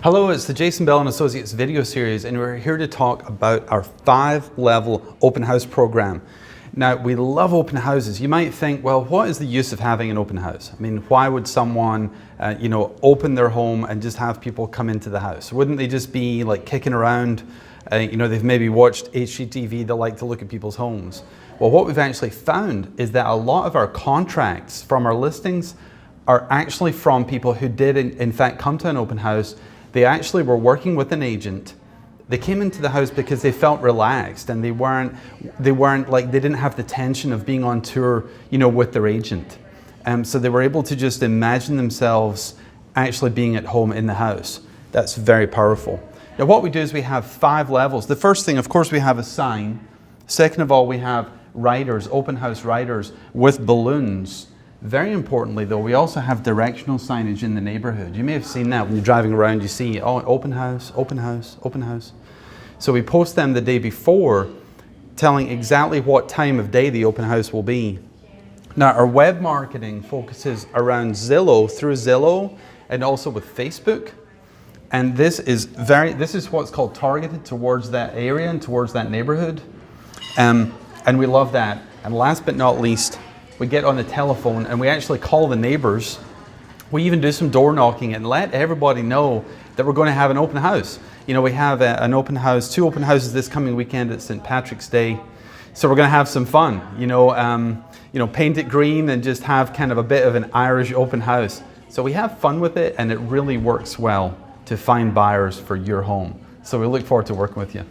Hello, it's the Jason Bell and Associates video series, and we're here to talk about our 5-level open house program. Now, we love open houses. You might think, well, what is the use of having an open house? I mean, why would someone, open their home and just have people come into the house? Wouldn't they just be like kicking around? They've maybe watched HGTV, they like to look at people's homes. Well, what we've actually found is that a lot of our contracts from our listings are actually from people who did in fact come to an open house. They actually were working with an agent. They came into the house because they felt relaxed and they didn't have the tension of being on tour, with their agent. So they were able to just imagine themselves actually being at home in the house. That's very powerful. Now what we do is we have 5 levels. The first thing, of course, we have a sign. Second of all, we have riders, open house riders with balloons. Very importantly though, we also have directional signage in the neighborhood. You may have seen that when you're driving around, you see, oh, open house, open house, open house. So we post them the day before, telling exactly what time of day the open house will be. Now our web marketing focuses around Zillow, through Zillow, and also with Facebook. And this is what's called targeted towards that area and towards that neighborhood. And we love that. And last but not least, we get on the telephone and we actually call the neighbors. We even do some door knocking and let everybody know that we're going to have an open house. We have an open house, 2 open houses this coming weekend at St. Patrick's Day. So we're going to have some fun, paint it green and just have kind of a bit of an Irish open house. So we have fun with it and it really works well to find buyers for your home. So we look forward to working with you.